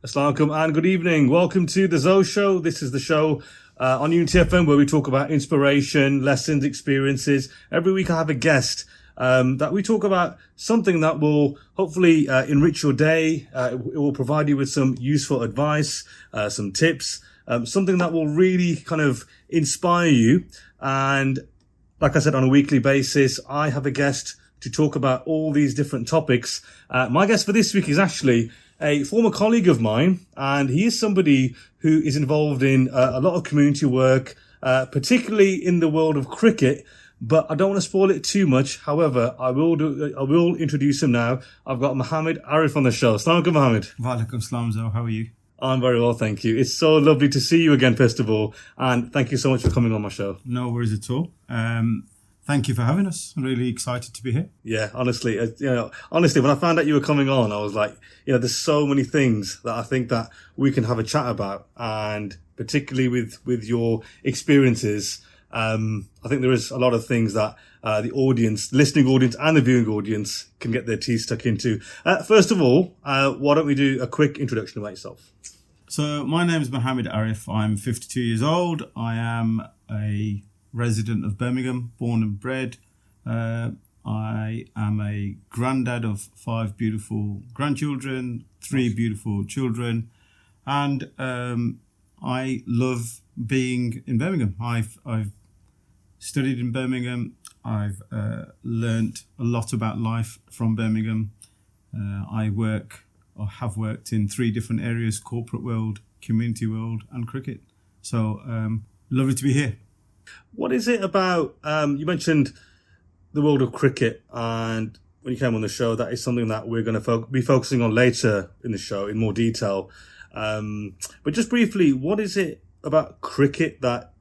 Assalamu alaikum and good evening. Welcome to the ZoShow. This is the show on Unity FM where we talk about inspiration, lessons, experiences. Every week I have a guest that we talk about something that will hopefully enrich your day. It will provide you with some useful advice, some tips, something that will really kind of inspire you. And like I said, on a weekly basis, I have a guest to talk about all these different topics. My guest for this week is actually a former colleague of mine, and he is somebody who is involved in a lot of community work, particularly in the world of cricket. But I don't want to spoil it too much. However, I will introduce him now. I've got Mohammed Arif on the show. Assalamu alaikum, Mohammed. Wa alaikum salam, Zo. How are you? I'm very well, thank you. It's so lovely to see you again, first of all, and thank you so much for coming on my show. No worries at all. Thank you for having us. I'm really excited to be here. Yeah, honestly, when I found out you were coming on, I was like, there's so many things that I think that we can have a chat about, and particularly with your experiences, I think there is a lot of things that the listening audience and the viewing audience can get their teeth stuck into. First of all, why don't we do a quick introduction about yourself? So my name is Mohammed Arif. I'm 52 years old. I am a resident of Birmingham, born and bred. I am a granddad of 5 beautiful grandchildren, 3 beautiful children, and I love being in Birmingham. I've studied in Birmingham. I've learnt a lot about life from Birmingham. I have worked in 3 different areas: corporate world, community world, and cricket. So lovely to be here. What is it about, you mentioned the world of cricket, and when you came on the show, that is something that we're going to be focusing on later in the show in more detail. But just briefly, what is it about cricket that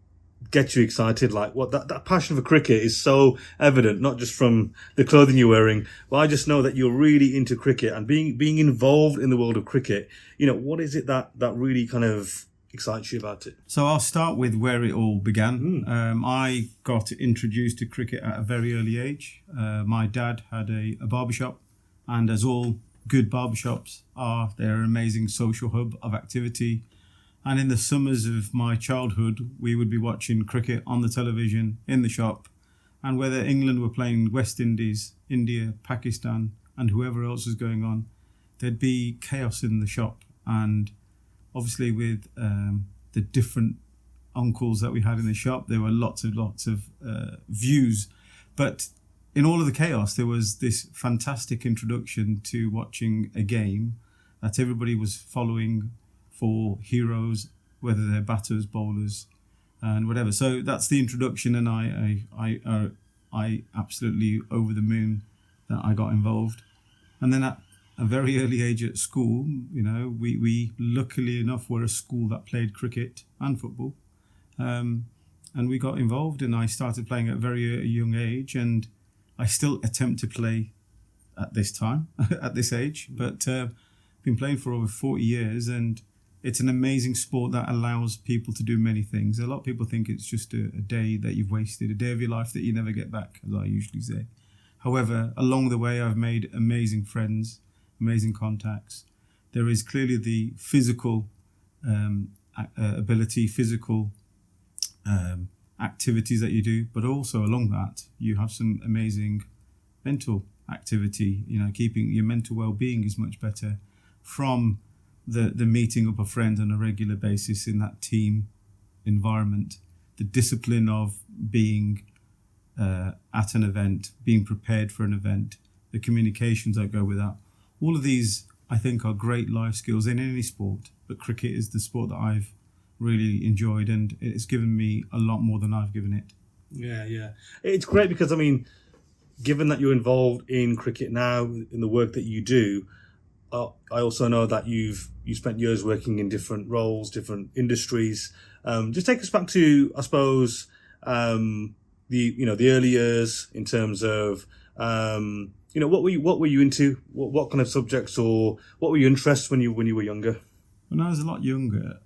gets you excited? Like, what that passion for cricket is so evident, not just from the clothing you're wearing, but I just know that you're really into cricket and being involved in the world of cricket. What is it that really kind of excites you about it? So I'll start with where it all began. I got introduced to cricket at a very early age. My dad had a barbershop, and as all good barbershops are, they're an amazing social hub of activity. And in the summers of my childhood, we would be watching cricket on the television in the shop. And whether England were playing West Indies, India, Pakistan, and whoever else was going on, there'd be chaos in the shop. And obviously with the different uncles that we had in the shop, there were lots of views. But in all of the chaos, there was this fantastic introduction to watching a game that everybody was following for heroes, whether they're batters, bowlers, and whatever. So that's the introduction, and I absolutely over the moon that I got involved. And then at a very early age at school, we luckily enough were a school that played cricket and football, and we got involved, and I started playing at a very young age, and I still attempt to play at this time, at this age, but been playing for over 40 years, and it's an amazing sport that allows people to do many things. A lot of people think it's just a day that you've wasted, a day of your life that you never get back, as I usually say. However, along the way, I've made amazing friends, amazing contacts. There is clearly the physical ability, physical activities that you do, but also along that, you have some amazing mental activity. Keeping your mental well-being is much better from the meeting up of friends on a regular basis in that team environment, the discipline of being at an event, being prepared for an event, the communications that go with that. All of these, I think, are great life skills in any sport, but cricket is the sport that I've really enjoyed, and it's given me a lot more than I've given it. Yeah. It's great because, given that you're involved in cricket now, in the work that you do, I also know that you've spent years working in different roles, different industries. Just take us back to, I suppose, the early years in terms of, what were you into? What kind of subjects, or what were your interests when you were younger? When I was a lot younger,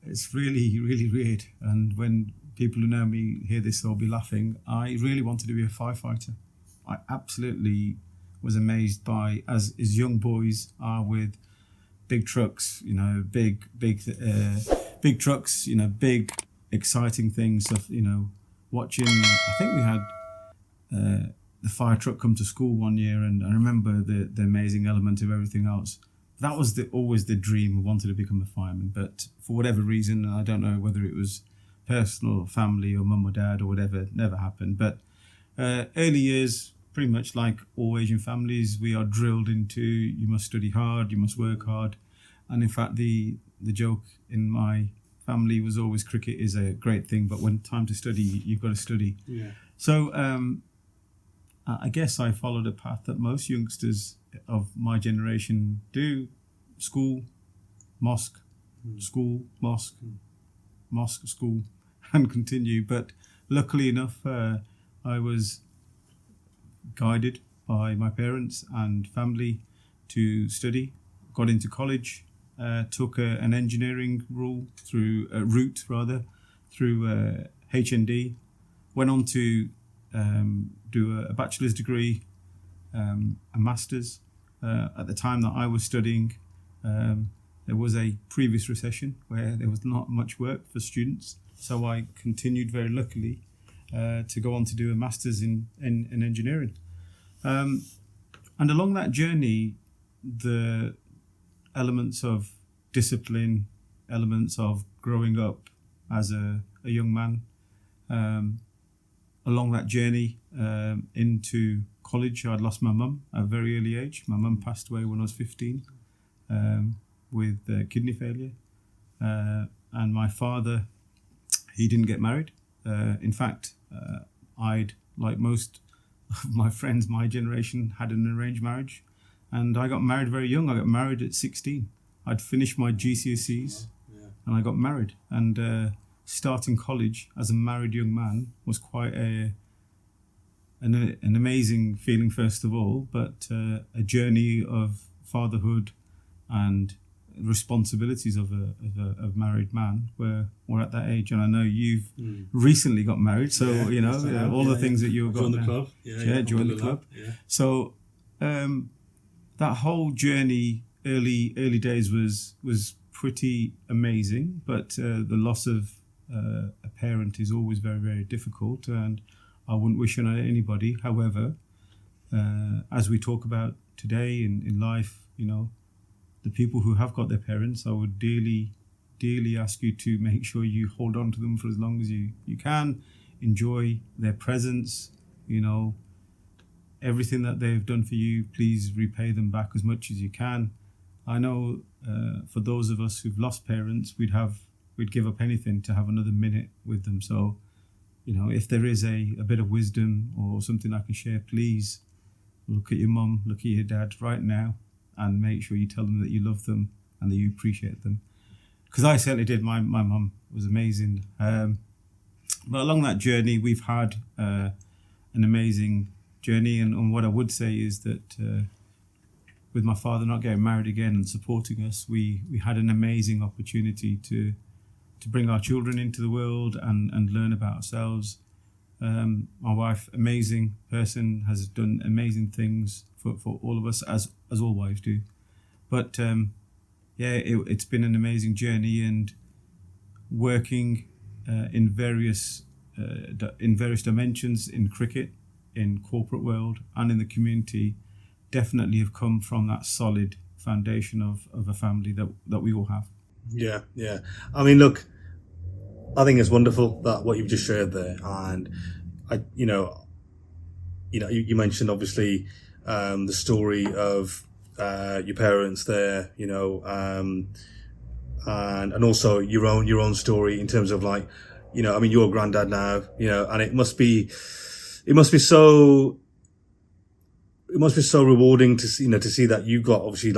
it's really, really weird. And when people who know me hear this, they'll be laughing. I really wanted to be a firefighter. I absolutely was amazed by, as young boys are, with big trucks, big trucks, big exciting things of, watching. I think we had the fire truck come to school one year, and I remember the amazing element of everything else. That was always the dream. I wanted to become a fireman, but for whatever reason, I don't know whether it was personal, family, or mum or dad or whatever, it never happened. But early years, pretty much like all Asian families, we are drilled into, you must study hard, you must work hard. And in fact, the joke in my family was always cricket is a great thing, but when time to study, you've got to study. Yeah. So I guess I followed a path that most youngsters of my generation do: school, mosque, school, mosque, mosque, school, and continue. But luckily enough, I was guided by my parents and family to study. Got into college, took an engineering route through HND. Went on to do a bachelor's degree, a master's. At the time that I was studying, there was a previous recession where there was not much work for students. So I continued very luckily to go on to do a master's in engineering. And along that journey, the elements of discipline, elements of growing up as a young man, along that journey into college, I'd lost my mum at a very early age. My mum passed away when I was 15 with kidney failure. And my father, he didn't get married. In fact, I'd, like most of my friends, my generation, had an arranged marriage. And I got married very young. I got married at 16. I'd finished my GCSEs and I got married. And starting college as a married young man was quite an amazing feeling, first of all, but a journey of fatherhood and responsibilities of a married man were at that age. And I know you've recently got married, so all the things that you've got. Join the club. Join the club. Yeah. So that whole journey, early days was pretty amazing, but the loss of a parent is always very, very difficult, and I wouldn't wish it on anybody. However, as we talk about today in life, the people who have got their parents, I would dearly ask you to make sure you hold on to them for as long as you can. Enjoy their presence, everything that they've done for you, please repay them back as much as you can. I know for those of us who've lost parents, we'd give up anything to have another minute with them. So, if there is a bit of wisdom or something I can share, please look at your mum, look at your dad right now, and make sure you tell them that you love them and that you appreciate them. Because I certainly did. My mum was amazing. But along that journey, we've had an amazing journey. And what I would say is that with my father not getting married again and supporting us, we had an amazing opportunity to bring our children into the world and learn about ourselves. My wife, amazing person, has done amazing things for all of us, as all wives do. But it's been an amazing journey, and working in various dimensions in cricket, in corporate world, and in the community, definitely have come from that solid foundation of a family that we all have. Yeah. I mean, look, I think it's wonderful that what you've just shared there, and you mentioned obviously the story of your parents there, and also your own story in terms of you're a granddad now, and it must be so rewarding to see that you got obviously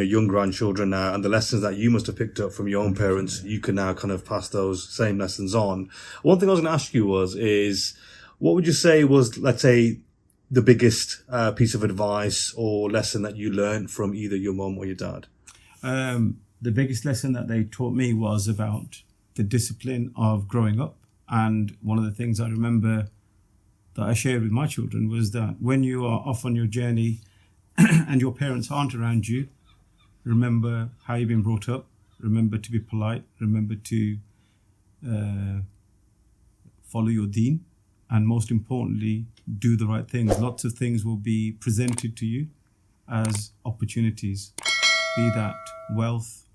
young grandchildren now, and the lessons that you must have picked up from your own parents, you can now kind of pass those same lessons on. One thing I was going to ask you is what would you say was, let's say, the biggest piece of advice or lesson that you learned from either your mum or your dad? The biggest lesson that they taught me was about the discipline of growing up. And one of the things I remember that I shared with my children was that when you are off on your journey and your parents aren't around you, remember how you've been brought up, remember to be polite, remember to follow your deen, and most importantly, do the right things. Lots of things will be presented to you as opportunities, be that wealth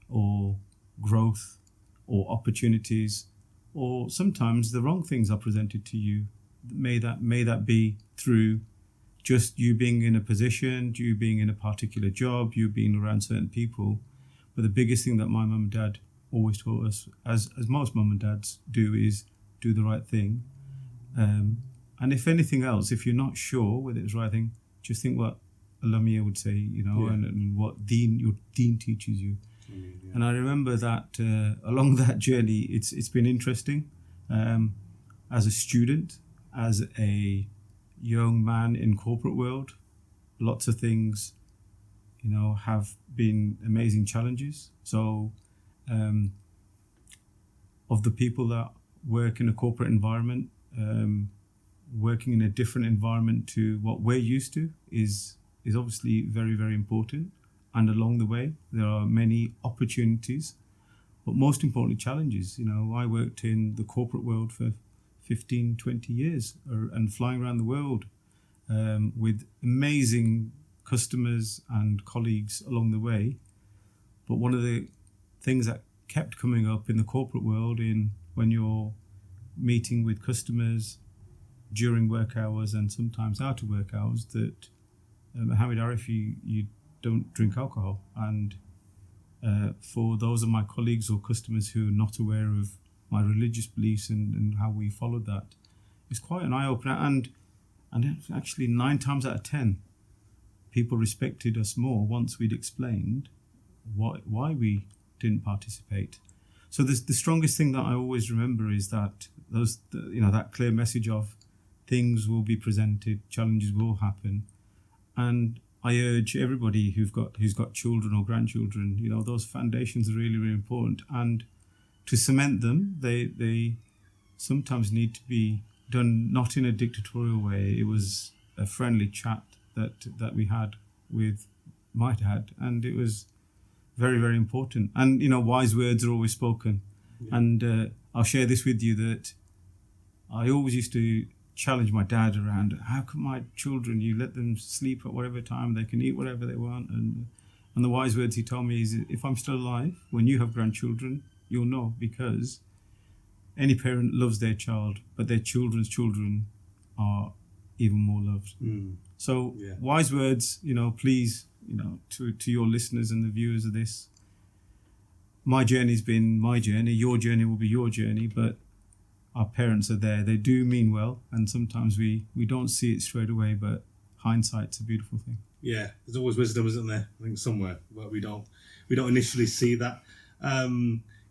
or growth or opportunities, or sometimes the wrong things are presented to you. May that be through just you being in a position, you being in a particular job, you being around certain people. But the biggest thing that my mum and dad always taught us, as most mum and dads do, is do the right thing. And if anything else, if you're not sure whether it's the right thing, just think what Alamia would say, and what your deen teaches you. Yeah. And I remember that along that journey, it's been interesting. As a student, as a young man in corporate world, lots of things, have been amazing challenges. So, of the people that work in a corporate environment, working in a different environment to what we're used to is obviously very, very important. And along the way, there are many opportunities, but most importantly, challenges. I worked in the corporate world for 15, 20 years and flying around the world with amazing customers and colleagues along the way. But one of the things that kept coming up in the corporate world, when you're meeting with customers during work hours and sometimes out of work hours, that Mohammed Arif, you don't drink alcohol. And for those of my colleagues or customers who are not aware of my religious beliefs and how we followed that, it's quite an eye-opener. And actually 9 times out of 10, people respected us more once we'd explained why we didn't participate. So the strongest thing that I always remember is that that clear message of things will be presented, challenges will happen. And I urge everybody who's got children or grandchildren, those foundations are really, really important. And to cement them, they sometimes need to be done not in a dictatorial way. It was a friendly chat that we had with my dad, and it was very, very important. And wise words are always spoken. Yeah. And I'll share this with you, that I always used to challenge my dad around, how come my children, you let them sleep at whatever time, they can eat whatever they want. And the wise words he told me is, if I'm still alive, when you have grandchildren, you'll know, because any parent loves their child, but their children's children are even more loved. So wise words, please, to your listeners and the viewers of this, my journey's been my journey, your journey will be your journey, but our parents are there. They do mean well, and sometimes we don't see it straight away, but hindsight's a beautiful thing. Yeah, there's always wisdom, isn't there? I think somewhere, but we don't initially see that.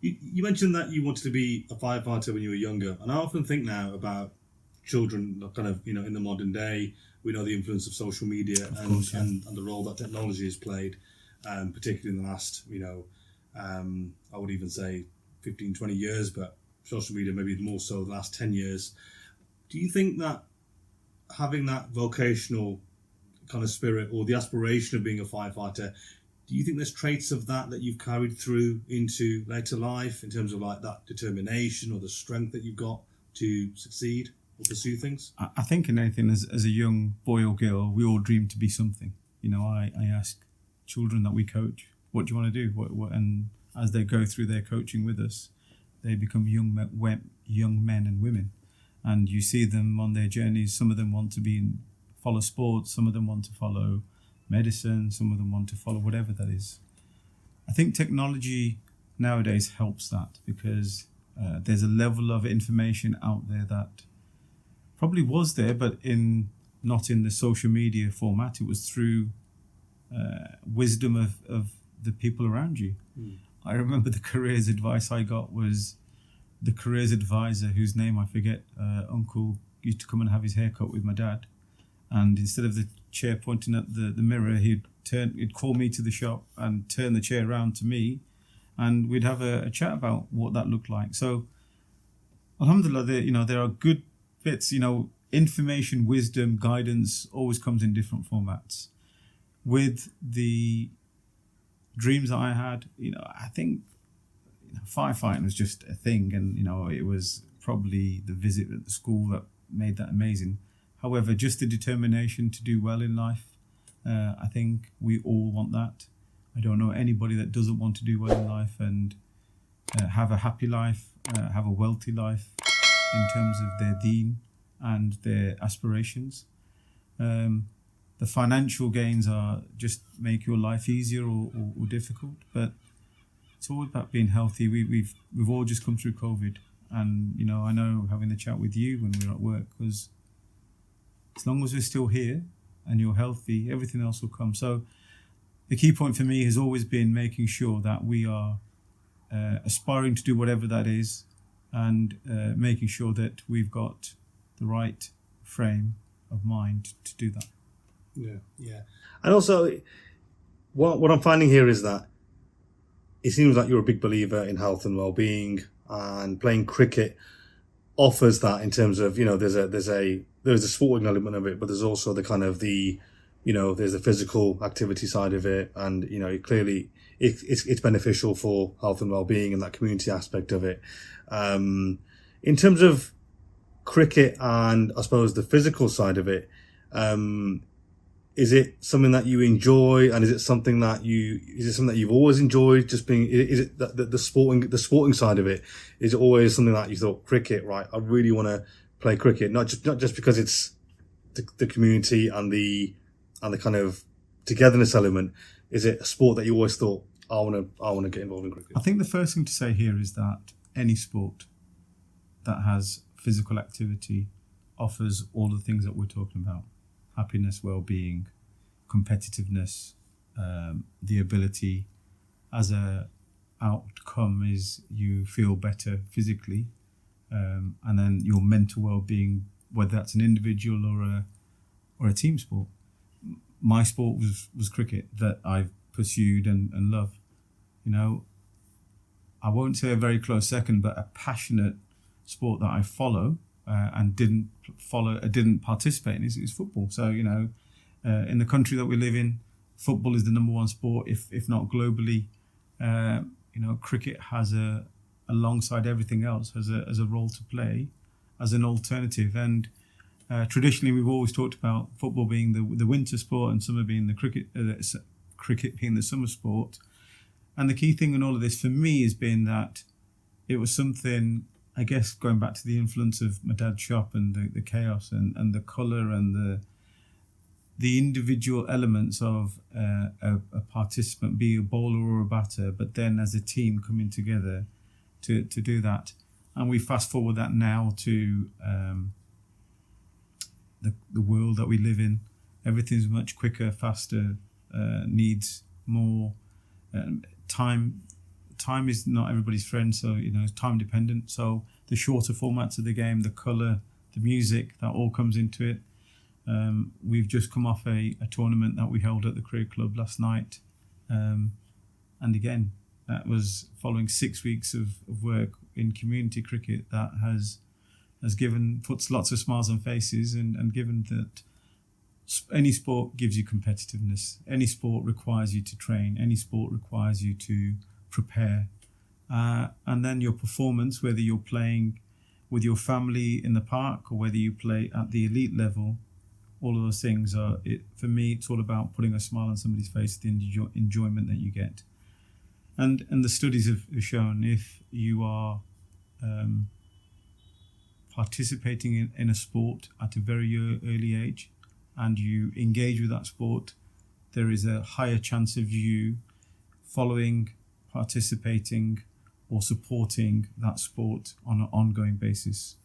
You mentioned that you wanted to be a firefighter when you were younger, and I often think now about children, kind of, in the modern day. We know the influence of social media and the role that technology has played, particularly in the last, I would even say 15, 20 years, but social media maybe more so the last 10 years. Do you think that having that vocational kind of spirit or the aspiration of being a firefighter, do you think there's traits of that you've carried through into later life in terms of like that determination or the strength that you've got to succeed or pursue things? I think in anything, as a young boy or girl, we all dream to be something. I ask children that we coach, what do you want to do? What, and as they go through their coaching with us, they become young men and women. And you see them on their journeys. Some of them want to follow sports, some of them want to follow medicine, some of them want to follow whatever that is. I think technology nowadays helps that, because there's a level of information out there that probably was there, but not in the social media format. It was through wisdom of the people around you. I remember the careers advice I got was the careers advisor, whose name I forget. Uncle used to come and have his hair cut with my dad, and instead of the chair pointing at the mirror, he'd call me to the shop and turn the chair around to me, and we'd have a chat about what that looked like. So, alhamdulillah, there are good bits. Information, wisdom, guidance always comes in different formats. With the dreams that I had, I think firefighting was just a thing, and it was probably the visit at the school that made that amazing. However, just the determination to do well in life, I think we all want that. I don't know anybody that doesn't want to do well in life and have a happy life, have a wealthy life in terms of their deen and their aspirations. The financial gains are just make your life easier or difficult, but it's all about being healthy. We've all just come through COVID, and I know having the chat with you when we're at work was, as long as we're still here and you're healthy, everything else will come. So the key point for me has always been making sure that we are aspiring to do whatever that is, and making sure that we've got the right frame of mind to do that. Yeah. And also, what I'm finding here is that it seems like you're a big believer in health and well-being, and playing cricket offers that in terms of, there's a sporting element of it, but there's also the kind of there's the physical activity side of it, and clearly it's beneficial for health and well-being and that community aspect of it. In terms of cricket and I suppose the physical side of it, is it something that you enjoy, and is it something that you've always enjoyed? Just being, is it the sporting side of it? Is it always something that you thought, cricket, right? I really want to play cricket, not just because it's the community and the kind of togetherness element. Is it a sport that you always thought, I want to get involved in cricket? I think the first thing to say here is that any sport that has physical activity offers all the things that we're talking about: happiness, well-being, competitiveness, the ability as a outcome is you feel better physically, and then your mental well-being, whether that's an individual or a team sport. My sport was cricket that I've pursued and love. I won't say a very close second, but a passionate sport that I follow and didn't participate in is football. So in the country that we live in, football is the number one sport, if not globally. Cricket has alongside everything else has a role to play as an alternative. And traditionally, we've always talked about football being the winter sport and summer being the cricket being the summer sport. And the key thing in all of this for me has been that it was something, I guess, going back to the influence of my dad's shop and the chaos and the colour and the individual elements of a participant, be a bowler or a batter, but then as a team coming together to do that. And we fast forward that now to the world that we live in. Everything's much quicker, faster, needs more time. Time is not everybody's friend, so it's time dependent. So the shorter formats of the game, the colour, the music, that all comes into it. We've just come off a tournament that we held at the Cricket Club last night, and again, that was following 6 weeks of work in community cricket that has puts lots of smiles on faces, and given that any sport gives you competitiveness, any sport requires you to train, any sport requires you to prepare, and then your performance, whether you're playing with your family in the park or whether you play at the elite level, all of those things for me, it's all about putting a smile on somebody's face, the enjoyment that you get. And the studies have shown if you are participating in a sport at a very early age and you engage with that sport, there is a higher chance of you following, participating or supporting that sport on an ongoing basis.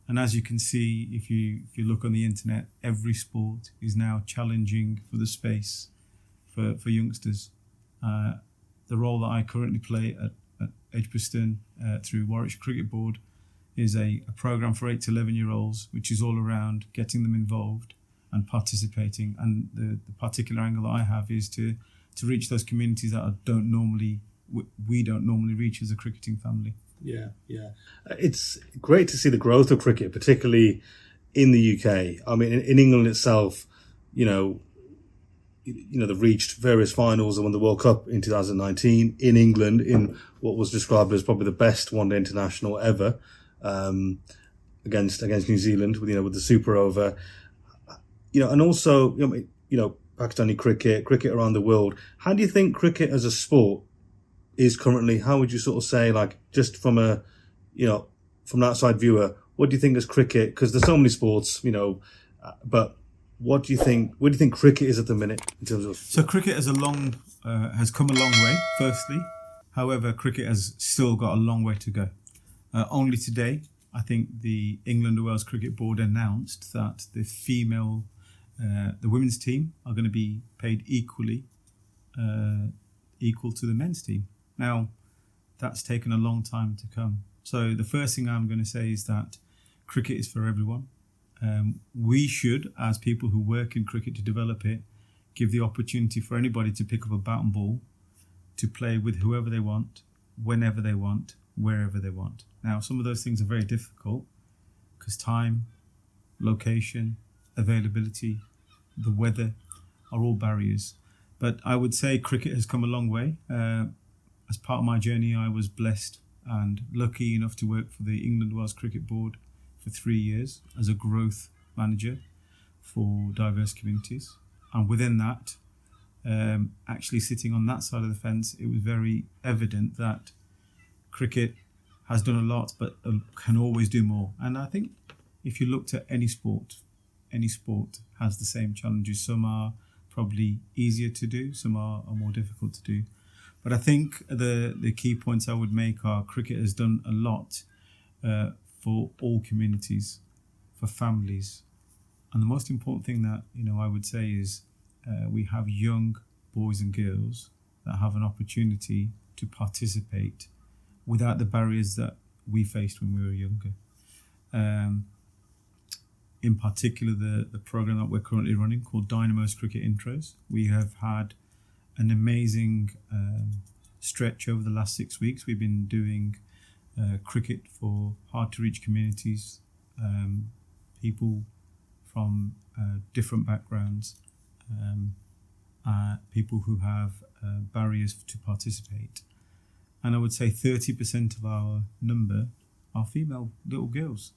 And as you can see, if you look on the internet, every sport is now challenging for the space for youngsters. The role that I currently play at Edgbaston through Warwickshire Cricket Board is a programme for 8 to 11-year-olds, which is all around getting them involved and participating. And the particular angle that I have is to reach those communities that we don't normally reach as a cricketing family. Yeah. It's great to see the growth of cricket, particularly in the UK. I mean, in England itself, they've reached various finals and won the World Cup in 2019 in England in what was described as probably the best one-day international ever, against New Zealand with the super over, and also Pakistani cricket around the world. How do you think cricket as a sport is currently? How would you sort of say, like, just from a from an outside viewer, what do you think is cricket? Because there's so many sports, but what do you think? Where do you think cricket is at the minute in terms of? So cricket has come a long way. Firstly, however, cricket has still got a long way to go. Only today, I think the England and Wales Cricket Board announced that the women's team are going to be paid equal to the men's team. Now, that's taken a long time to come. So the first thing I'm going to say is that cricket is for everyone. We should, as people who work in cricket to develop it, give the opportunity for anybody to pick up a bat and ball, to play with whoever they want, whenever they want, wherever they want. Now, some of those things are very difficult because time, location, availability, the weather are all barriers. But I would say cricket has come a long way. As part of my journey, I was blessed and lucky enough to work for the England Wales Cricket Board for 3 years as a growth manager for diverse communities. And within that, actually sitting on that side of the fence, it was very evident that cricket has done a lot, but can always do more. And I think if you looked at any sport has the same challenges. Some are probably easier to do, some are more difficult to do. But I think the key points I would make are cricket has done a lot for all communities, for families. And the most important thing that, I would say is we have young boys and girls that have an opportunity to participate without the barriers that we faced when we were younger. In particular, the program that we're currently running called Dynamo's Cricket Intros. We have had an amazing stretch over the last 6 weeks. We've been doing cricket for hard-to-reach communities, people from different backgrounds, people who have barriers to participate. And I would say 30% of our number are female little girls.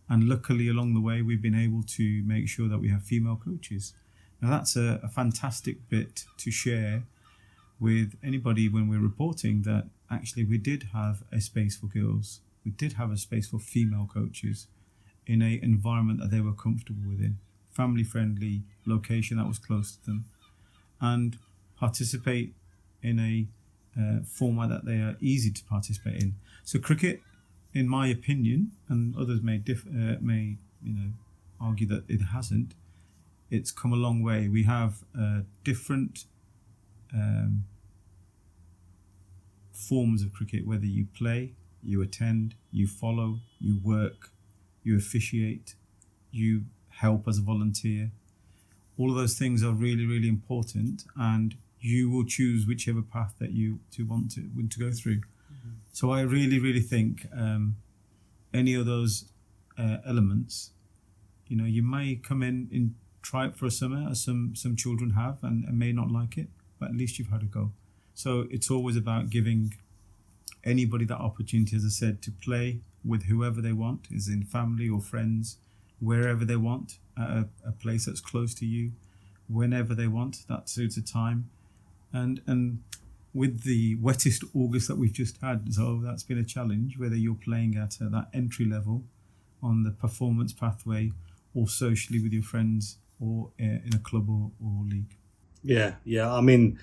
And luckily, along the way, we've been able to make sure that we have female coaches. Now, that's a fantastic bit to share with anybody when we're reporting that actually we did have a space for girls. We did have a space for female coaches in an environment that they were comfortable within, family-friendly location that was close to them, and participate in a format that they are easy to participate in. So cricket, in my opinion, and others may argue that it hasn't, it's come a long way. We have different forms of cricket, whether you play, you attend, you follow, you work, you officiate, you help as a volunteer. All of those things are really, really important, and you will choose whichever path that you want to go through. Mm-hmm. So I really, really think any of those elements, you may come in and try it for a summer, as some children have, and may not like it, but at least you've had a go. So it's always about giving anybody that opportunity, as I said, to play with whoever they want, is in family or friends, wherever they want, at a place that's close to you, whenever they want, that suits a time. And with the wettest August that we've just had, so that's been a challenge, whether you're playing at that entry level on the performance pathway or socially with your friends or in a club or league. Yeah. I mean,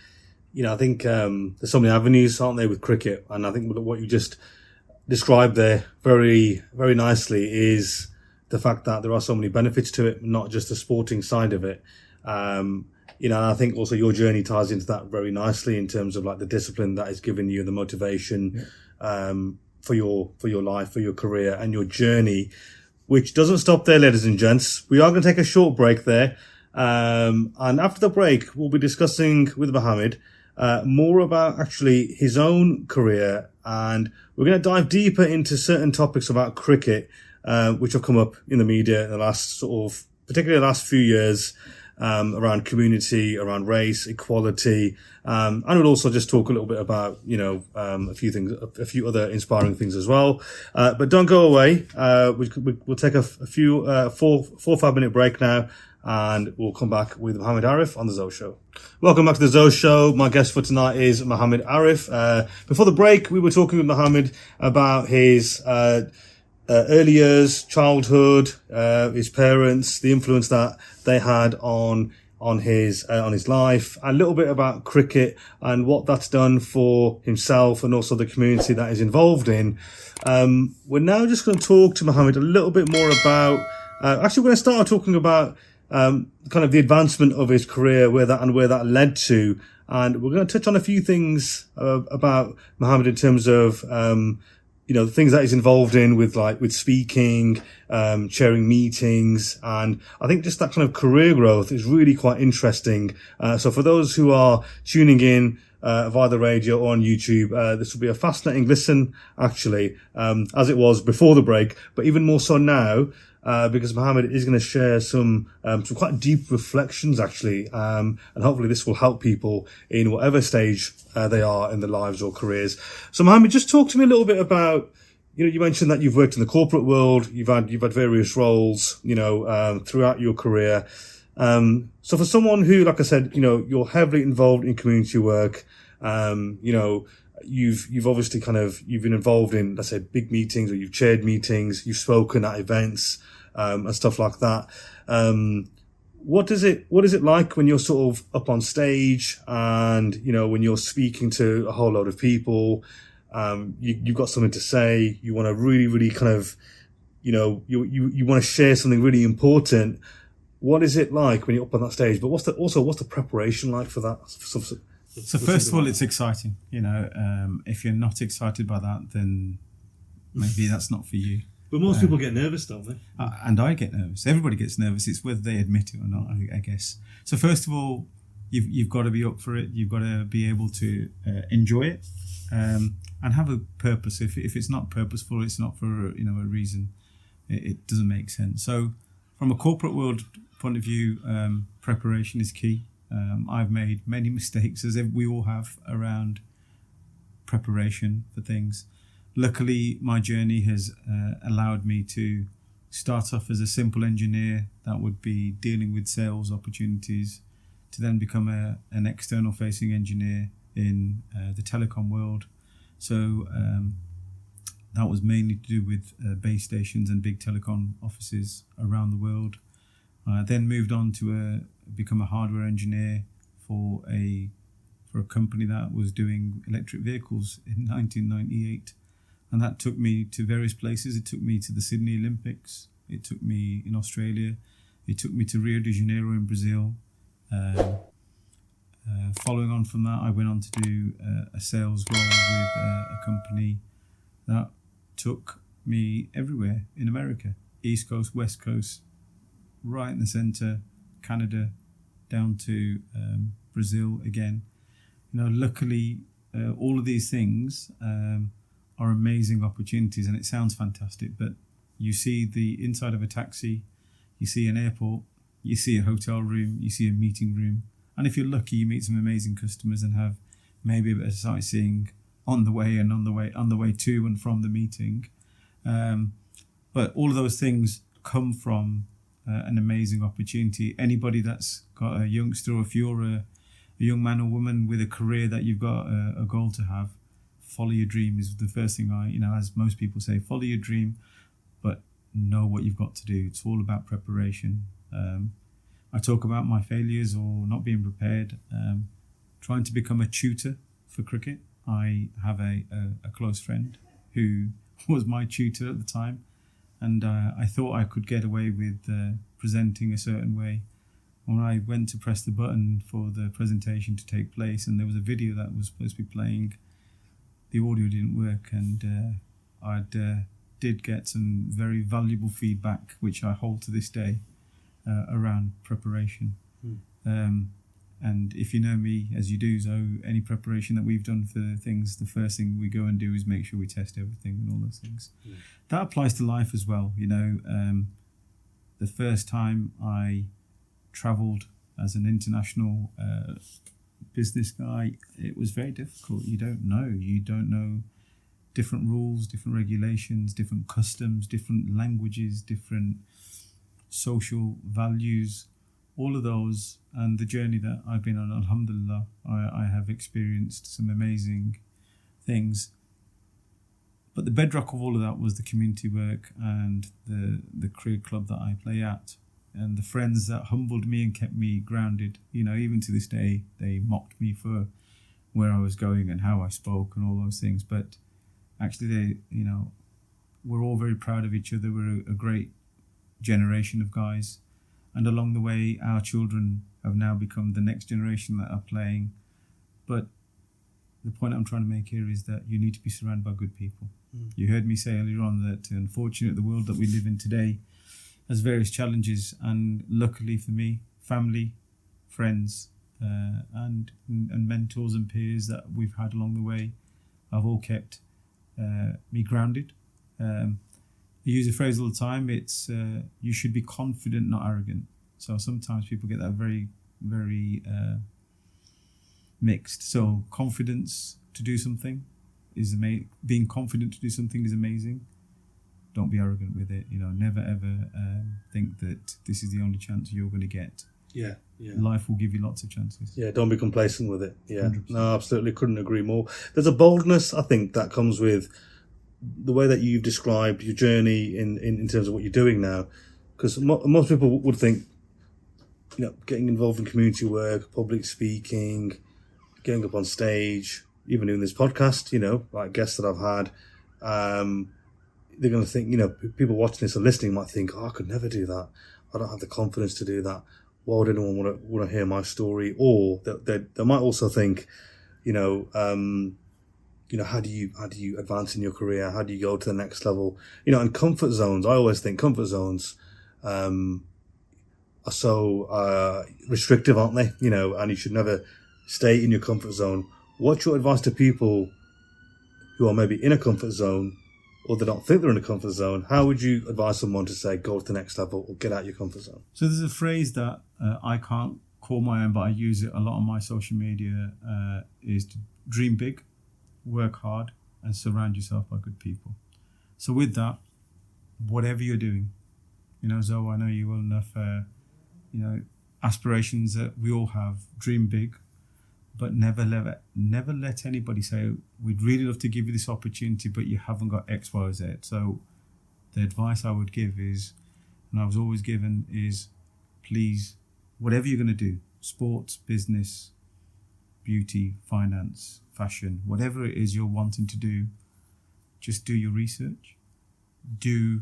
I think there's so many avenues, aren't there, with cricket? And I think what you just described there very, very nicely is the fact that there are so many benefits to it, not just the sporting side of it. And I think also your journey ties into that very nicely in terms of like the discipline that is giving you the motivation for your life, for your career and your journey, which doesn't stop there, ladies and gents. We are going to take a short break there. And after the break, we'll be discussing with Mohammed more about actually his own career, and we're going to dive deeper into certain topics about cricket, which have come up in the media in the last particularly the last few years. around community, around race, equality, and we'll also just talk a little bit about, a few other inspiring things as well. But don't go away. We'll take a few 4 or 5 minute break now, and we'll come back with Mohammed Arif on the ZoShow. Welcome back to the ZoShow. My guest for tonight is Mohammed Arif. Before the break, we were talking with Mohammed about his early years, childhood, his parents, the influence that they had on his life, a little bit about cricket and what that's done for himself and also the community that he's involved in. We're now just going to talk to Mohammed a little bit more about. Actually, we're going to start talking about kind of the advancement of his career, where that led to, and we're going to touch on a few things about Mohammed in terms of the things that he's involved in with speaking, chairing meetings, and I think just that kind of career growth is really quite interesting. So for those who are tuning in via the radio or on YouTube, this will be a fascinating listen, actually, as it was before the break, but even more so now. Because Mohammed is going to share some quite deep reflections, actually, and hopefully this will help people in whatever stage they are in their lives or careers. So, Mohammed, just talk to me a little bit about, you mentioned that you've worked in the corporate world, you've had various roles, throughout your career. So, for someone who, like I said, you're heavily involved in community work, You've obviously you've been involved in, let's say, big meetings, or you've chaired meetings, you've spoken at events, and stuff like that. What is it like when you're sort of up on stage and, when you're speaking to a whole load of people, you've got something to say, you want to really, really you want to share something really important. What is it like when you're up on that stage? But what's the preparation like for that? So first of all, it's exciting. If you're not excited by that, then maybe that's not for you. But most people get nervous, don't they? And I get nervous. Everybody gets nervous. It's whether they admit it or not, I guess. So first of all, you've got to be up for it. You've got to be able to enjoy it and have a purpose. If it's not purposeful, it's not for a reason. It doesn't make sense. So from a corporate world point of view, preparation is key. I've made many mistakes, as we all have, around preparation for things. Luckily, my journey has allowed me to start off as a simple engineer that would be dealing with sales opportunities, to then become an external-facing engineer in the telecom world. So that was mainly to do with base stations and big telecom offices around the world. Then moved on to become a hardware engineer for a company that was doing electric vehicles in 1998, and that took me to various places. It took me to the Sydney Olympics, it took me in Australia, it took me to Rio de Janeiro in Brazil. Following on from that, I went on to do a sales role with a company that took me everywhere in America, East Coast, West Coast, right in the centre, Canada, down to Brazil again. Luckily, all of these things are amazing opportunities, and it sounds fantastic, but you see the inside of a taxi, you see an airport, you see a hotel room, you see a meeting room, and if you're lucky, you meet some amazing customers and have maybe a bit of sightseeing on the way to and from the meeting. But all of those things come from an amazing opportunity. Anybody that's got a youngster, or if you're a young man or woman with a career that you've got a goal to have, follow your dream is the first thing as most people say, follow your dream, but know what you've got to do. It's all about preparation. I talk about my failures or not being prepared, trying to become a tutor for cricket. I have a close friend who was my tutor at the time, and I thought I could get away with presenting a certain way. When I went to press the button for the presentation to take place, and there was a video that was supposed to be playing, the audio didn't work, and I did get some very valuable feedback, which I hold to this day, around preparation. And if you know me, as you do, so any preparation that we've done for things, the first thing we go and do is make sure we test everything and all those things. That applies to life as well. The first time I travelled as an international business guy, it was very difficult. You don't know different rules, different regulations, different customs, different languages, different social values, all of those. And the journey that I've been on, alhamdulillah, I have experienced some amazing things. But the bedrock of all of that was the community work and the career club that I play at, and the friends that humbled me and kept me grounded. Even to this day, they mocked me for where I was going and how I spoke and all those things. But actually, we're all very proud of each other. We're a great generation of guys. And along the way, our children have now become the next generation that are playing. But the point I'm trying to make here is that you need to be surrounded by good people. You heard me say earlier on that, unfortunately, the world that we live in today has various challenges. And luckily for me, family, friends, and mentors and peers that we've had along the way have all kept me grounded. I use a phrase all the time. It's you should be confident, not arrogant. So sometimes people get that very, very mixed. So confidence to do something is amazing. Being confident to do something is amazing. Don't be arrogant with it. Never ever think that this is the only chance you're going to get. Yeah. Life will give you lots of chances. Yeah, don't be complacent with it. Yeah, 100%. No, absolutely, couldn't agree more. There's a boldness, I think, that comes with the way that you've described your journey in terms of what you're doing now. Because most people would think, getting involved in community work, public speaking, getting up on stage, even doing this podcast, like guests that I've had, they're going to think, people watching this or listening might think, I could never do that. I don't have the confidence to do that. Why would anyone want to hear my story? Or they might also think, how do you advance in your career? How do you go to the next level? And comfort zones. I always think comfort zones are so restrictive, aren't they? And you should never stay in your comfort zone. What's your advice to people who are maybe in a comfort zone, or they don't think they're in a comfort zone? How would you advise someone to say, go to the next level or get out of your comfort zone? So there's a phrase that I can't call my own, but I use it a lot on my social media, is to dream big, work hard, and surround yourself by good people. So with that, whatever you're doing, Zoe, I know you well enough, aspirations that we all have, dream big, but never let anybody say, we'd really love to give you this opportunity, but you haven't got X, Y, or Z. So the advice I would give is, and I was always given, is please, whatever you're going to do, sports, business, beauty, finance, fashion, whatever it is you're wanting to do, just do your research. Do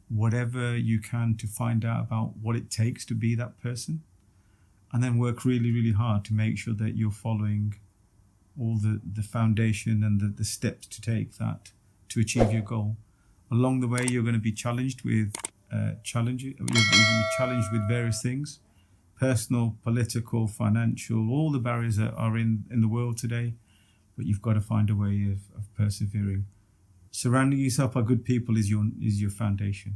whatever you can to find out about what it takes to be that person. And then work really, really hard to make sure that you're following all the foundation and the steps to take that to achieve your goal. Along the way, you're going to be challenged with challenges. You're going to be challenged with various things: personal, political, financial, all the barriers that are in the world today. But you've got to find a way of persevering. Surrounding yourself by good people is your foundation.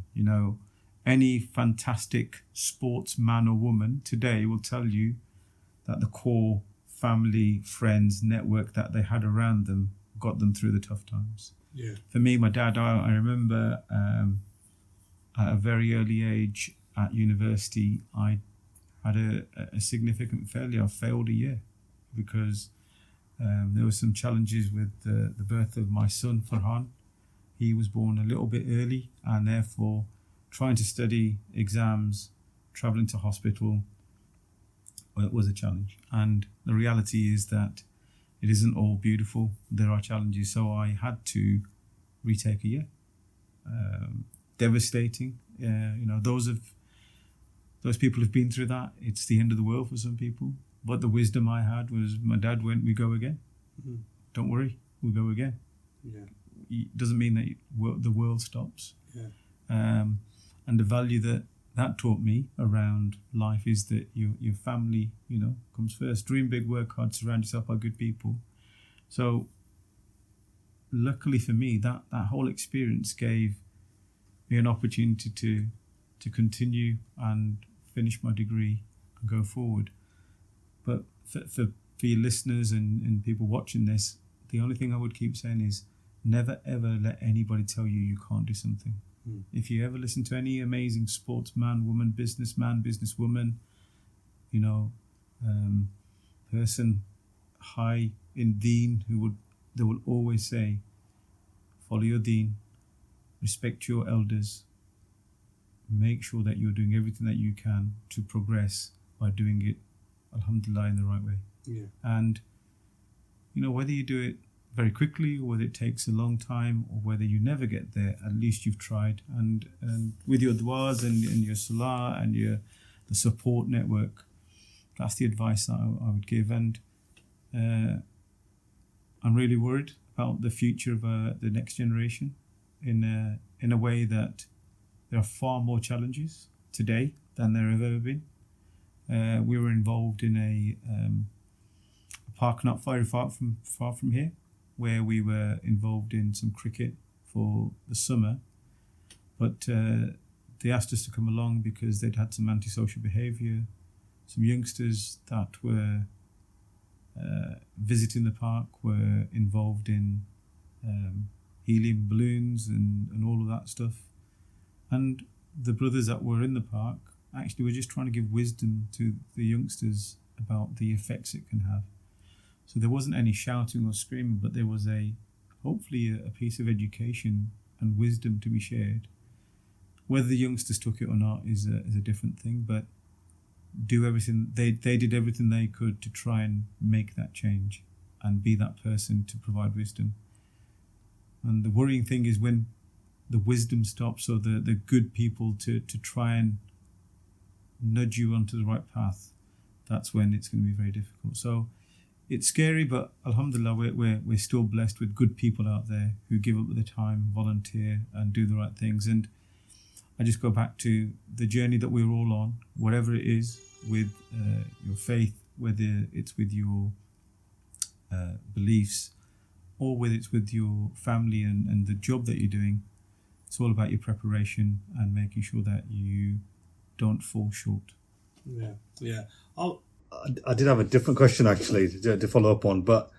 Any fantastic sportsman or woman today will tell you that the core family, friends, network that they had around them got them through the tough times. Yeah. For me, my dad, I remember at a very early age at university, I had a significant failure. I failed a year because there were some challenges with the birth of my son, Farhan. He was born a little bit early, and therefore trying to study, exams, traveling to hospital, well, it was a challenge. And the reality is that it isn't all beautiful. There are challenges. So I had to retake a year. Devastating. Those people have been through that. It's the end of the world for some people. But the wisdom I had was, my dad went, we go again. Mm-hmm. Don't worry, we'll go again. Yeah. It doesn't mean that the world stops. Yeah. And the value that taught me around life is that your family, comes first. Dream big, work hard, surround yourself by good people. So luckily for me, that whole experience gave me an opportunity to continue and finish my degree and go forward. But for your listeners and people watching this, the only thing I would keep saying is never ever let anybody tell you you can't do something. If you ever listen to any amazing sportsman, woman, businessman, businesswoman, person high in deen, they will always say, follow your deen, respect your elders, make sure that you're doing everything that you can to progress by doing it, alhamdulillah, in the right way. Yeah. And whether you do it very quickly, or whether it takes a long time, or whether you never get there, at least you've tried. And with your du'as and your salah and the support network, that's the advice that I would give. And I'm really worried about the future of the next generation in a way that there are far more challenges today than there have ever been. We were involved in a park not very far from here, where we were involved in some cricket for the summer, but they asked us to come along because they'd had some antisocial behaviour. Some youngsters that were visiting the park were involved in helium balloons and all of that stuff. And the brothers that were in the park actually were just trying to give wisdom to the youngsters about the effects it can have. So there wasn't any shouting or screaming, but there was hopefully a piece of education and wisdom to be shared. Whether the youngsters took it or not is a different thing, but do everything they did everything they could to try and make that change and be that person to provide wisdom. And the worrying thing is when the wisdom stops, or the good people to try and nudge you onto the right path, that's when it's going to be very difficult. So it's scary, but alhamdulillah, we're still blessed with good people out there who give up their time, volunteer, and do the right things. And I just go back to the journey that we're all on, whatever it is, with your faith, whether it's with your beliefs, or whether it's with your family and the job that you're doing. It's all about your preparation and making sure that you don't fall short. Yeah. I did have a different question actually to follow up on, but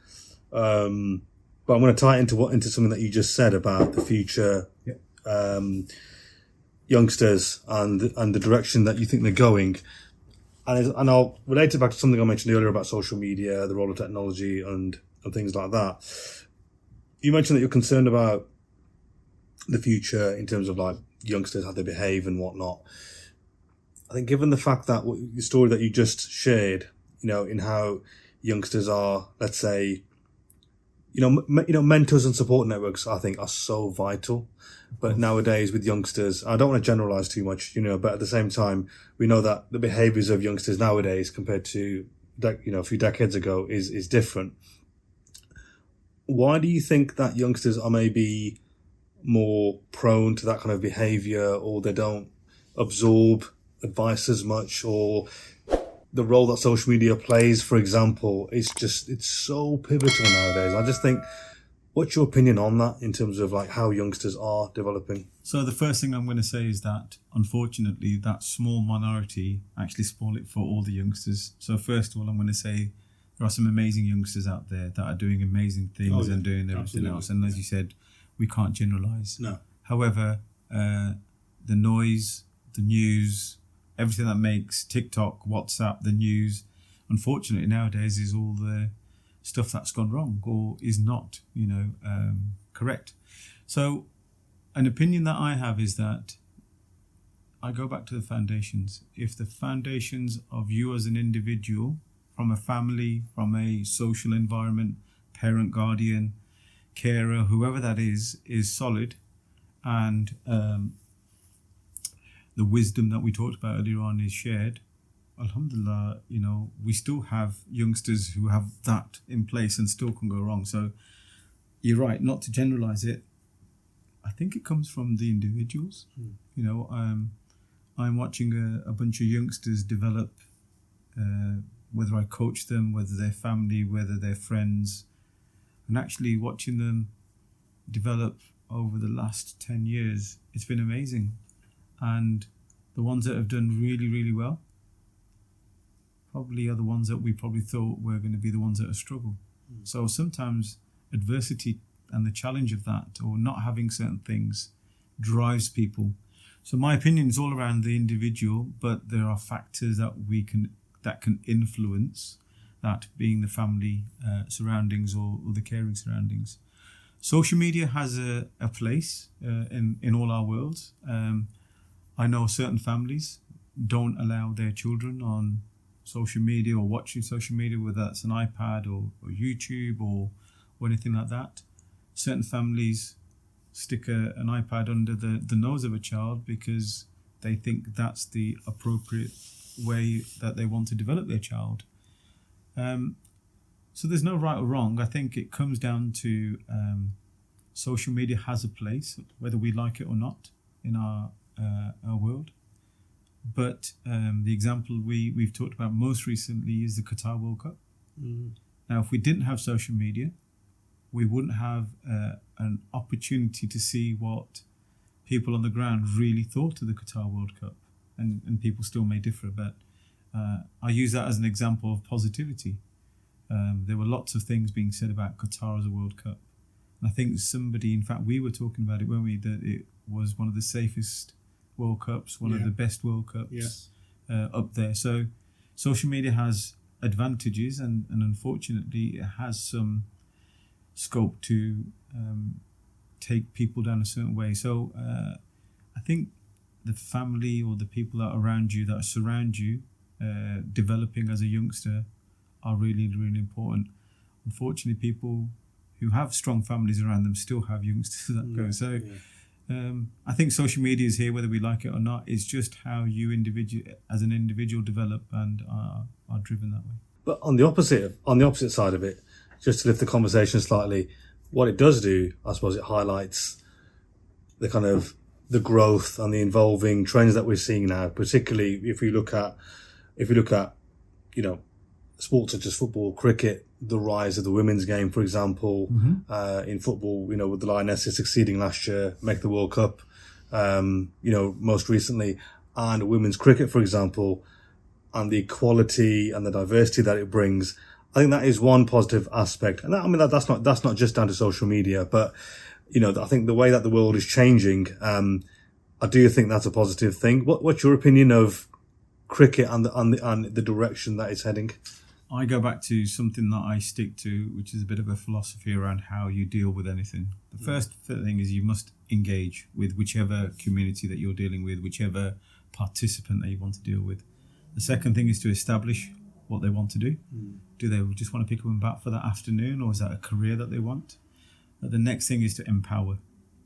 I'm going to tie it into something that you just said about the future. Yep. Youngsters and the direction that you think they're going, and I'll relate it back to something I mentioned earlier about social media, the role of technology, and things like that. You mentioned that you're concerned about the future in terms of like youngsters, how they behave and whatnot. I think given the fact that the story that you just shared, in how youngsters are, let's say, mentors and support networks, I think are so vital. But nowadays with youngsters, I don't want to generalize too much, but at the same time, we know that the behaviors of youngsters nowadays compared to, a few decades ago is different. Why do you think that youngsters are maybe more prone to that kind of behavior, or they don't absorb advice as much, or the role that social media plays, for example, it's so pivotal nowadays? I just think, what's your opinion on that in terms of like how youngsters are developing? So the first thing I'm going to say is that unfortunately that small minority actually spoil it for all the youngsters. So first of all, I'm going to say there are some amazing youngsters out there that are doing amazing things and doing everything else. And as you said, we can't generalize. No. However, the noise, the news, everything that makes TikTok, WhatsApp, the news, unfortunately nowadays is all the stuff that's gone wrong or is not, correct. So an opinion that I have is that I go back to the foundations. If the foundations of you as an individual, from a family, from a social environment, parent, guardian, carer, whoever that is solid, and the wisdom that we talked about earlier on is shared, alhamdulillah, we still have youngsters who have that in place and still can go wrong. So you're right, not to generalize it. I think it comes from the individuals. I'm watching a bunch of youngsters develop, whether I coach them, whether they're family, whether they're friends, and actually watching them develop over the last 10 years, it's been amazing. And the ones that have done really, really well, probably are the ones that we probably thought were going to be the ones that struggle. So sometimes adversity and the challenge of that, or not having certain things, drives people. So my opinion is all around the individual, but there are factors that can influence that, being the family surroundings or the caring surroundings. Social media has a place in all our worlds. I know certain families don't allow their children on social media or watching social media, whether that's an iPad or YouTube or anything like that. Certain families stick an iPad under the nose of a child because they think that's the appropriate way that they want to develop their child. So there's no right or wrong. I think it comes down to social media has a place, whether we like it or not, in our world. But the example we've talked about most recently is the Qatar World Cup. Now, if we didn't have social media, we wouldn't have an opportunity to see what people on the ground really thought of the Qatar World Cup. And people still may differ, but I use that as an example of positivity. There were lots of things being said about Qatar as a World Cup. And I think in fact, we were talking about it, weren't we, that it was one of the safest World Cups, one of the best World Cups up there. So social media has advantages, and unfortunately it has some scope to take people down a certain way. So I think the family or the people that are around you, that surround you, developing as a youngster, are really, really important. Unfortunately, people who have strong families around them still have youngsters that go. So I think social media is here, whether we like it or not. It's just how you as an individual develop and are driven that way. But on the opposite side of it, just to lift the conversation slightly, what it does do, I suppose, it highlights the kind of the growth and the evolving trends that we're seeing now, particularly if we look at, sports such as football, cricket, the rise of the women's game, for example, in football, with the Lionesses succeeding last year, make the World Cup, most recently, and women's cricket, for example, and the equality and the diversity that it brings. I think that is one positive aspect. And that's not just down to social media, but, I think the way that the world is changing, I do think that's a positive thing. What's your opinion of cricket and the direction that it's heading? I go back to something that I stick to, which is a bit of a philosophy around how you deal with anything. The first thing is you must engage with whichever community that you're dealing with, whichever participant that you want to deal with. The second thing is to establish what they want to do. Do they just want to pick up and bat for that afternoon, or is that a career that they want? But the next thing is to empower,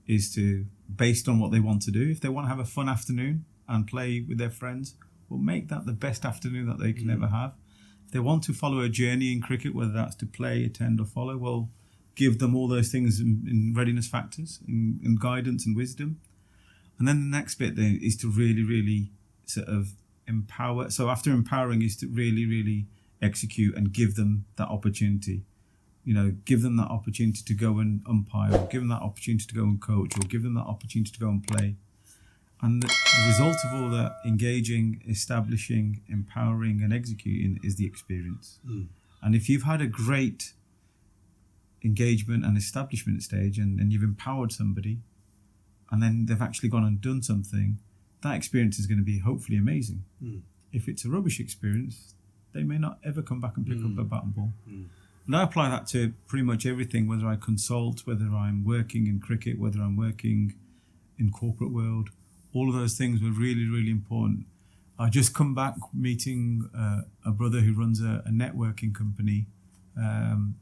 is to, based on what they want to do, if they want to have a fun afternoon and play with their friends, well, make that the best afternoon that they can ever have. If they want to follow a journey in cricket, whether that's to play, attend or follow, well, give them all those things in readiness factors, in guidance and wisdom. And then the next bit then is to really, really sort of empower. So after empowering is to really, really execute and give them that opportunity. Give them that opportunity to go and umpire, or give them that opportunity to go and coach, or give them that opportunity to go and play. And the result of all that engaging, establishing, empowering and executing is the experience. And if you've had a great engagement and establishment stage and you've empowered somebody and then they've actually gone and done something, that experience is going to be hopefully amazing. If it's a rubbish experience, they may not ever come back and pick up a bat and ball. And I apply that to pretty much everything, whether I consult, whether I'm working in cricket, whether I'm working in corporate world. All of those things were really, really important. I just come back meeting a brother who runs a networking company. And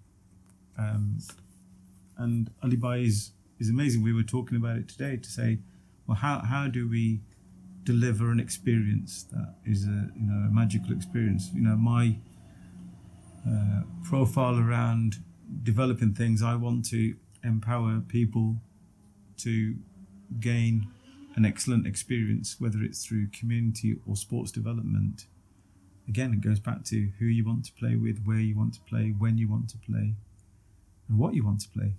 Alibai is amazing. We were talking about it today to say, well, how do we deliver an experience that is a magical experience? My profile around developing things, I want to empower people to gain an excellent experience, whether it's through community or sports development. Again, it goes back to who you want to play with, where you want to play, when you want to play, and what you want to play.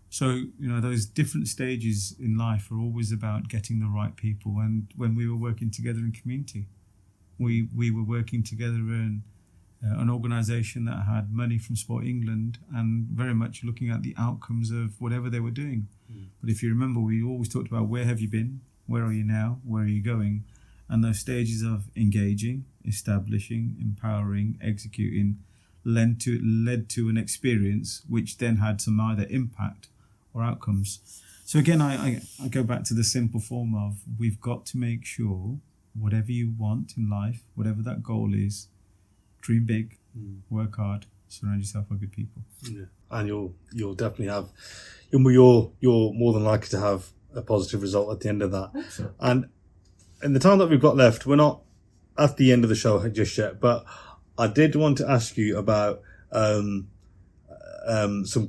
So, those different stages in life are always about getting the right people. And when we were working together in community, we were working together and an organisation that had money from Sport England and very much looking at the outcomes of whatever they were doing. But if you remember, we always talked about where have you been, where are you now, where are you going, and those stages of engaging, establishing, empowering, executing led to an experience which then had some either impact or outcomes. So again, I go back to the simple form of we've got to make sure whatever you want in life, whatever that goal is, dream big, work hard, surround yourself with good people. Yeah. And you'll definitely have, you're more than likely to have a positive result at the end of that. So, And in the time that we've got left, we're not at the end of the show just yet, but I did want to ask you about some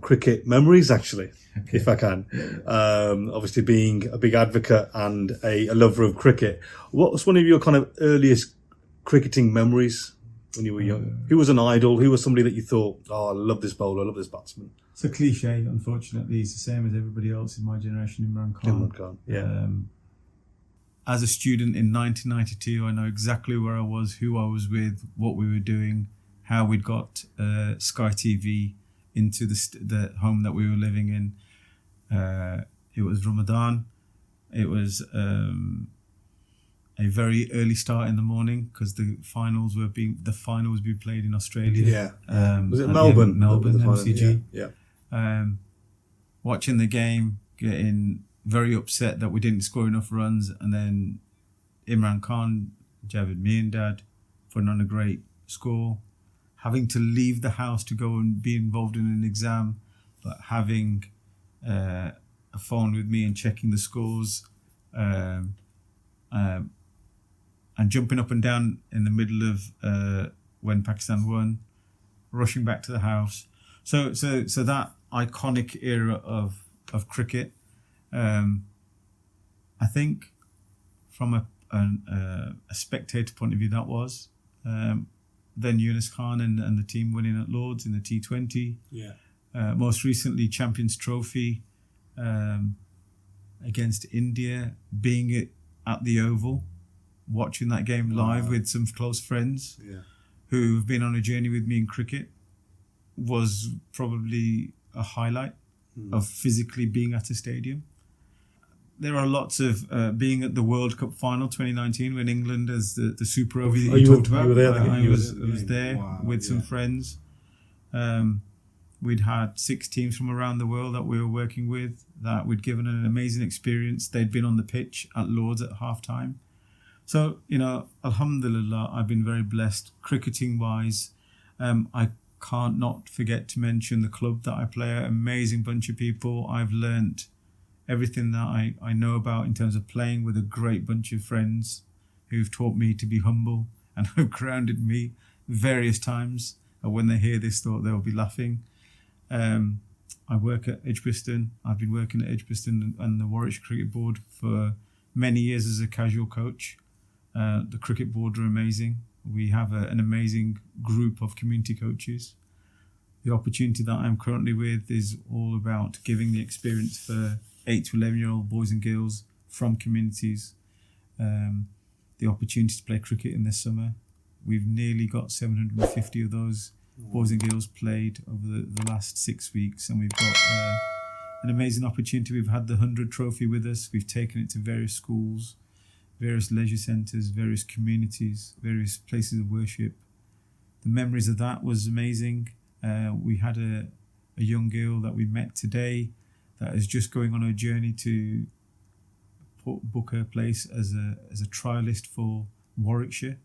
cricket memories, actually, if I can. Obviously, being a big advocate and a lover of cricket, what was one of your kind of earliest cricketing memories when you were young? Who was an idol? Who was somebody that you thought, oh, I love this bowler, I love this batsman? it's a cliche, unfortunately. It's the same as everybody else in my generation, Imran Khan. Imran Khan, yeah. As a student in 1992, I know exactly where I was, who I was with, what we were doing, how we'd got Sky TV into the home that we were living in. It was Ramadan. It was a very early start in the morning because the finals were being played in Australia. Yeah. Was it Melbourne? Melbourne, The final, MCG. Yeah. Watching the game, getting very upset that we didn't score enough runs, and then Imran Khan, Javed Miandad, putting on a great score, having to leave the house to go and be involved in an exam, but having a phone with me and checking the scores, and jumping up and down in the middle of when Pakistan won, rushing back to the house. So that iconic era of cricket. I think from a spectator point of view, that was then Yunus Khan and the team winning at Lords in the T20. Yeah. Most recently, Champions Trophy against India, being at the Oval, watching that game live with some close friends who've been on a journey with me in cricket was probably a highlight of physically being at a stadium. There are lots of being at the World Cup final 2019 when England, as the Super Over that you talked about. You were there. I was there with some friends. We'd had 6 teams from around the world that we were working with, that we'd given an amazing experience. They'd been on the pitch at Lords at half-time. So, alhamdulillah, I've been very blessed cricketing-wise. I can't not forget to mention the club that I play at. Amazing bunch of people. I've learnt everything that I know about in terms of playing with a great bunch of friends who've taught me to be humble and have grounded me various times. And when they hear this thought, they'll be laughing. I work at Edgbaston. I've been working at Edgbaston and the Warwickshire Cricket Board for many years as a casual coach. The cricket board are amazing. We have an amazing group of community coaches. The opportunity that I'm currently with is all about giving the experience for 8 to 11-year-old boys and girls from communities the opportunity to play cricket in this summer. We've nearly got 750 of those boys and girls played over the last 6 weeks, and we've got an amazing opportunity. We've had the 100 trophy with us. We've taken it to various schools, various leisure centres, various communities, various places of worship. The memories of that was amazing. We had a young girl that we met today that is just going on a journey to book her place as a trialist for Warwickshire,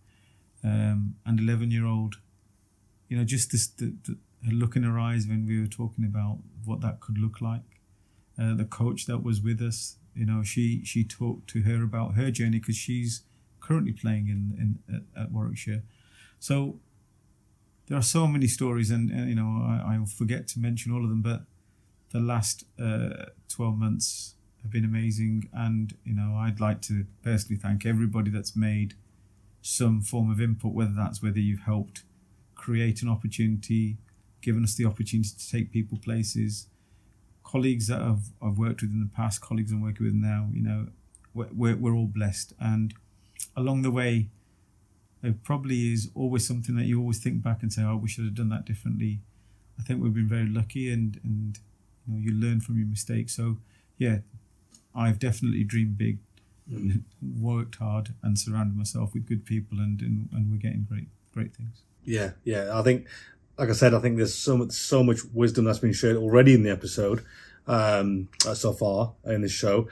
and 11-year-old. Just her look in her eyes when we were talking about what that could look like. The coach that was with us, she talked to her about her journey because she's currently playing at Warwickshire. So there are so many stories, and I'll forget to mention all of them, but the last 12 months have been amazing, and I'd like to personally thank everybody that's made some form of input, whether you've helped create an opportunity, given us the opportunity to take people places, colleagues that I've worked with in the past, colleagues I'm working with now. We're all blessed, and along the way, It probably is always something that you always think back and say, "Oh, we should have done that differently." I think we've been very lucky, and you learn from your mistakes. So yeah, I've definitely dreamed big, worked hard, and surrounded myself with good people, and we're getting great things. Yeah. I think, like I said, I think there's so much wisdom that's been shared already in the episode so far in this show.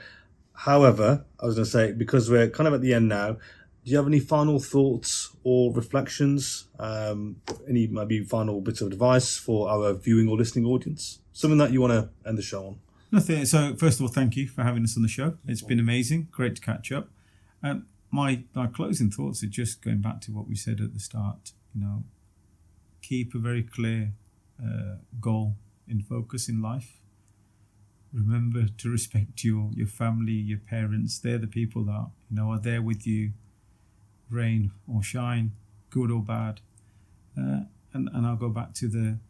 However, I was going to say, because we're kind of at the end now, do you have any final thoughts or reflections? Any maybe final bits of advice for our viewing or listening audience? Something that you want to end the show on? Nothing. So first of all, thank you for having us on the show. It's been amazing. Great to catch up. My closing thoughts are just going back to what we said at the start. Keep a very clear goal in focus in life. Remember to respect your family, your parents. They're the people that are there with you, rain or shine, good or bad. And I'll go back to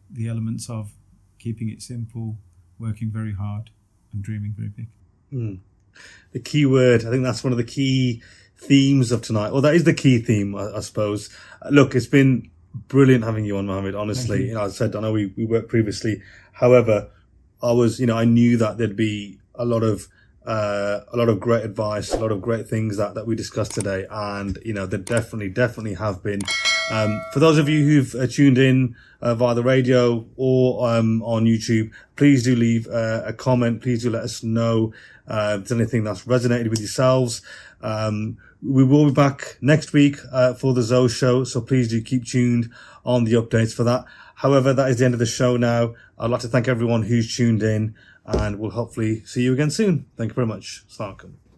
the elements of keeping it simple, working very hard, and dreaming very big. The key word, I think that's one of the key themes of tonight. Well, that is the key theme, I suppose. Look, it's been brilliant having you on, Mohammed, honestly. As I said, I know we worked previously. However, I knew that there'd be a lot of great advice, a lot of great things that we discussed today. And, there definitely have been. For those of you who've tuned in via the radio or on YouTube, please do leave a comment. Please do let us know if there's anything that's resonated with yourselves. We will be back next week for the ZoShow, so please do keep tuned on the updates for that. However, that is the end of the show now. I'd like to thank everyone who's tuned in, and we'll hopefully see you again soon. Thank you very much. Assalamu alaikum.